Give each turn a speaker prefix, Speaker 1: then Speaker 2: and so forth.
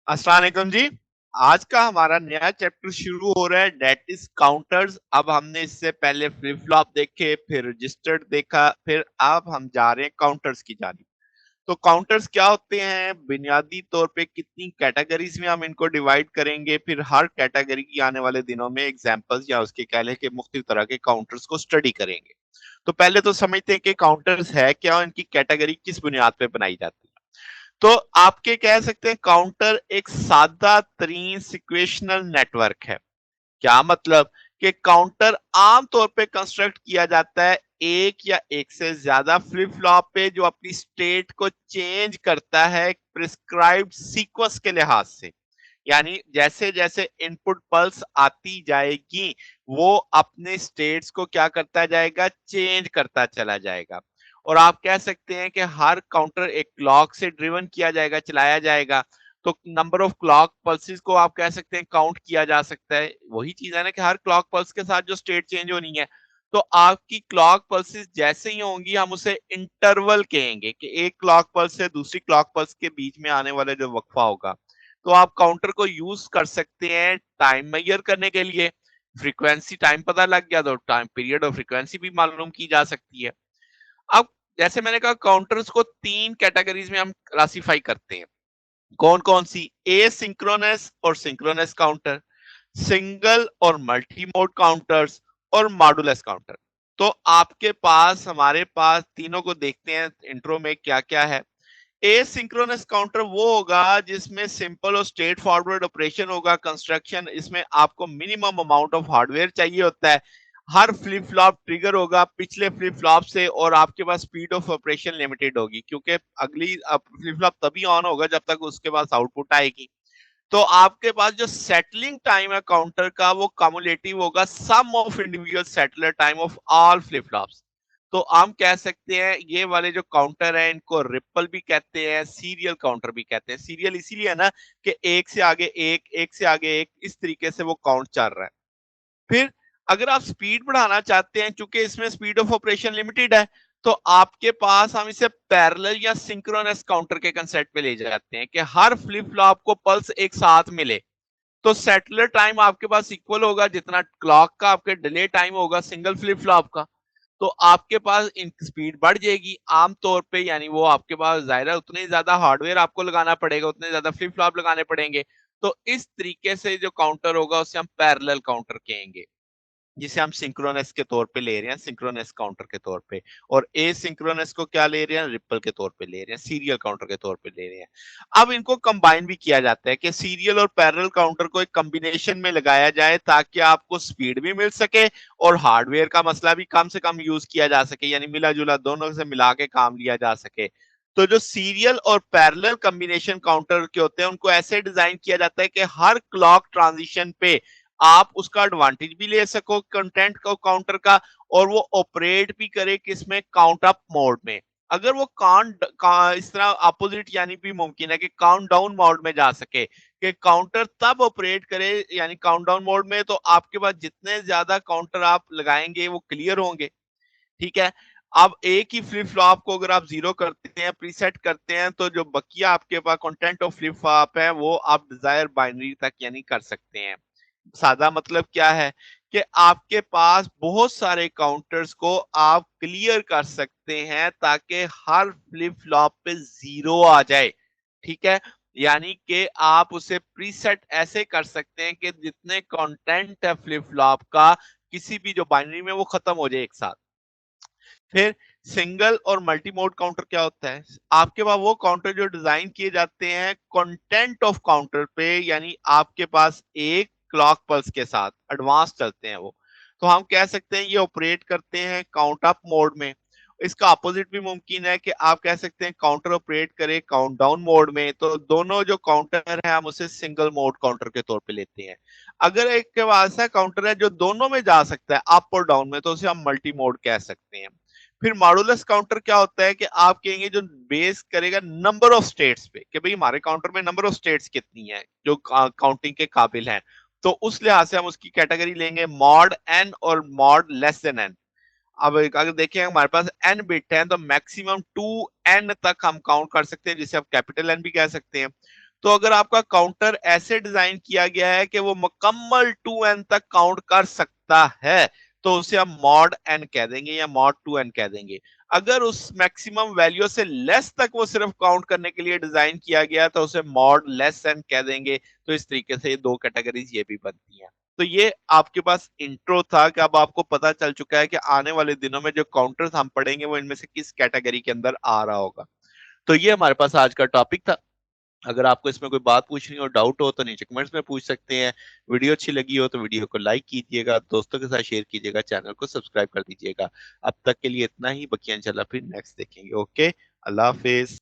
Speaker 1: अस्सलाम वालेकुम जी। आज का हमारा नया चैप्टर शुरू हो रहा है, डेट इज काउंटर्स। अब हमने इससे पहले फ्लिप फ्लॉप देखे, फिर रजिस्टर्ड देखा, फिर अब हम जा रहे हैं काउंटर्स की जानिब। तो काउंटर्स क्या होते हैं, बुनियादी तौर पे कितनी कैटेगरीज में हम इनको डिवाइड करेंगे, फिर हर कैटेगरी की आने वाले दिनों में एग्जांपल्स या उसके कह लें कि मुख्तलिफ तरह के काउंटर्स को स्टडी करेंगे। तो पहले तो समझते हैं कि काउंटर्स है क्या और इनकी कैटेगरी किस बुनियाद पे बनाई जाती है। तो आपके कह सकते हैं काउंटर एक सादा तरीन सिक्वेशनल नेटवर्क है। क्या मतलब कि काउंटर आमतौर पे कंस्ट्रक्ट किया जाता है एक या एक से ज्यादा फ्लिप फ्लॉप पे, जो अपनी स्टेट को चेंज करता है प्रिस्क्राइब्ड सीक्वेंस के लिहाज से। यानी जैसे जैसे इनपुट पल्स आती जाएगी, वो अपने स्टेट्स को क्या करता जाएगा, चेंज करता चला जाएगा। और आप कह सकते हैं कि हर काउंटर एक क्लॉक से ड्रिवन किया जाएगा, चलाया जाएगा। तो नंबर ऑफ क्लॉक पल्सेस को आप कह सकते हैं काउंट किया जा सकता है। वही चीज है ना कि हर क्लॉक पल्स के साथ जो स्टेट चेंज होनी है, तो आपकी क्लॉक पल्सेस जैसे ही होंगी हम उसे इंटरवल कहेंगे कि एक क्लॉक पल्स से दूसरी क्लॉक पल्स के बीच में आने वाला जो वक्फा होगा। तो आप काउंटर को यूज कर सकते हैं टाइम मेजर करने के लिए। फ्रीक्वेंसी टाइम पता लग गया तो टाइम पीरियड और फ्रीक्वेंसी भी मालूम की जा सकती है। अब जैसे मैंने कहा, काउंटर्स को तीन कैटेगरीज में हम क्लासिफाई करते हैं। कौन कौन सी? ए सिंक्रोनस और सिंक्रोनस काउंटर, सिंगल और मल्टी मोड काउंटर्स, और मॉडुलस काउंटर। तो आपके पास, हमारे पास तीनों को देखते हैं इंट्रो में क्या क्या है। एसिंक्रोनस काउंटर वो होगा जिसमें सिंपल और स्ट्रेट फॉरवर्ड ऑपरेशन होगा। कंस्ट्रक्शन, इसमें आपको मिनिमम अमाउंट ऑफ हार्डवेयर चाहिए होता है। हर फ्लिप फ्लॉप ट्रिगर होगा पिछले फ्लिप फ्लॉप से, और आपके पास स्पीड ऑफ ऑपरेशन लिमिटेड होगी, क्योंकि अगली फ्लिप फ्लॉप तभी ऑन होगा जब तक उसके पास आउटपुट आएगी। तो आपके पास जो सेटलिंग टाइम है काउंटर का, वो कम्युलेटिव होगा sum of individual settling time of all flip flops. तो हम कह सकते हैं ये वाले जो काउंटर है इनको रिपल भी कहते हैं, सीरियल काउंटर भी कहते हैं। सीरियल इसीलिए है ना कि एक से आगे एक, एक से आगे एक, इस तरीके से वो काउंट चल रहा है। फिर अगर आप स्पीड बढ़ाना चाहते हैं, चूंकि इसमें स्पीड ऑफ ऑपरेशन लिमिटेड है, तो आपके पास हम इसे पैरेलल या सिंक्रोनस काउंटर के कंसेप्ट पे ले जाते हैं कि हर फ्लिप फ्लॉप को पल्स एक साथ मिले। तो सेटलर टाइम आपके पास इक्वल होगा जितना क्लॉक का आपके डिले टाइम होगा सिंगल फ्लिप फ्लॉप का। तो आपके पास इन स्पीड बढ़ जाएगी आमतौर पे, यानी वो आपके पास जाहिर है उतने ज्यादा हार्डवेयर आपको लगाना पड़ेगा, उतने ज्यादा फ्लिप फ्लॉप लगाने पड़ेंगे। तो इस तरीके से जो काउंटर होगा उसे हम पैरेलल काउंटर कहेंगे, जिसे हम सिंक्रोनस के तौर पे ले रहे हैं, सिंक्रोनस काउंटर के तौर पे। और ए सिंक्रोनस को क्या ले रहे हैं, रिपल के तौर पे ले रहे हैं, सीरियल काउंटर के तौर पे ले रहे हैं। अब इनको कंबाइन भी किया जाता है कि सीरियल और पैरेलल काउंटर को एक कॉम्बिनेशन में लगाया जाए ताकि आपको स्पीड भी मिल सके और हार्डवेयर का मसला भी कम से कम यूज किया जा सके, यानी मिला जुला दोनों से मिला के काम लिया जा सके। तो जो सीरियल और पैरेलल कॉम्बिनेशन काउंटर के होते हैं उनको ऐसे डिजाइन किया जाता है कि हर क्लॉक ट्रांजिशन पे आप उसका एडवांटेज भी ले सको कंटेंट को काउंटर का, और वो ऑपरेट भी करे किसमें, काउंट अप मोड में। अगर वो इस तरह अपोजिट यानी भी मुमकिन है कि काउंट डाउन मोड में जा सके, कि काउंटर तब ऑपरेट करे यानी काउंट डाउन मोड में, तो आपके पास जितने ज्यादा काउंटर आप लगाएंगे वो क्लियर होंगे। ठीक है। अब एक ही फ्लिप फ्लॉप को अगर आप जीरो करते हैं, प्रीसेट करते हैं, तो जो बकिया आपके पास कंटेंट ऑफ फ्लिप फ्लॉप है वो आप डिजायर बाइनरी तक यानी कर सकते हैं। सादा मतलब क्या है कि आपके पास बहुत सारे काउंटर्स को आप क्लियर कर सकते हैं ताकि हर फ्लिप फ्लॉप पे जीरो आ जाए। ठीक है। यानी कि आप उसे प्रीसेट ऐसे कर सकते हैं कि जितने कंटेंट है फ्लिप फ्लॉप का किसी भी जो बाइनरी में, वो खत्म हो जाए एक साथ। फिर सिंगल और मल्टी मोड काउंटर क्या होता है? आपके पास वो काउंटर जो डिजाइन किए जाते हैं कंटेंट ऑफ काउंटर पे, यानी आपके पास एक क्लॉक पल्स के साथ एडवांस चलते हैं वो। तो हम कह सकते हैं ये ऑपरेट करते हैं काउंट अप मोड में। इसका अपोजिट भी मुमकिन है कि आप कह सकते हैं काउंटर ऑपरेट करे काउंट डाउन मोड में। तो दोनों जो काउंटर है हम उसे सिंगल मोड काउंटर के तौर पे लेते हैं। अगर एक के पास ऐसा काउंटर है जो दोनों में जा सकता है, अप और डाउन में, तो उसे हम मल्टी मोड कह सकते हैं। फिर मॉडुलस काउंटर क्या होता है कि आप कहेंगे जो बेस करेगा नंबर ऑफ स्टेट्स पे, कि भाई हमारे काउंटर में नंबर ऑफ स्टेट्स कितनी है जो काउंटिंग के काबिल हैं। तो उस लिहाज से हम उसकी कैटेगरी लेंगे मॉड एन और मॉड लेस देन एन। अब अगर देखें हमारे पास एन बिट है तो मैक्सिमम 2n तक हम काउंट कर सकते हैं, जिसे आप कैपिटल एन भी कह सकते हैं। तो अगर आपका काउंटर ऐसे डिजाइन किया गया है कि वो मुकम्मल 2n तक काउंट कर सकता है, तो उसे हम मॉड n कह देंगे या मॉड 2n कह देंगे। अगर उस मैक्सिमम वैल्यू से लेस तक वो सिर्फ काउंट करने के लिए डिजाइन किया गया तो उसे मॉड लेस n कह देंगे। तो इस तरीके से ये दो कैटेगरीज ये भी बनती हैं। तो ये आपके पास इंट्रो था कि अब आपको पता चल चुका है कि आने वाले दिनों में जो काउंटर्स हम पढ़ेंगे वो इनमें से किस कैटेगरी के अंदर आ रहा होगा। तो ये हमारे पास आज का टॉपिक था। अगर आपको इसमें कोई बात पूछनी हो, डाउट हो, तो नीचे कमेंट्स में पूछ सकते हैं। वीडियो अच्छी लगी हो तो वीडियो को लाइक कीजिएगा, दोस्तों के साथ शेयर कीजिएगा, चैनल को सब्सक्राइब कर दीजिएगा। अब तक के लिए इतना ही, बाकी इंशाल्लाह फिर नेक्स्ट देखेंगे। ओके, अल्लाह हाफिज।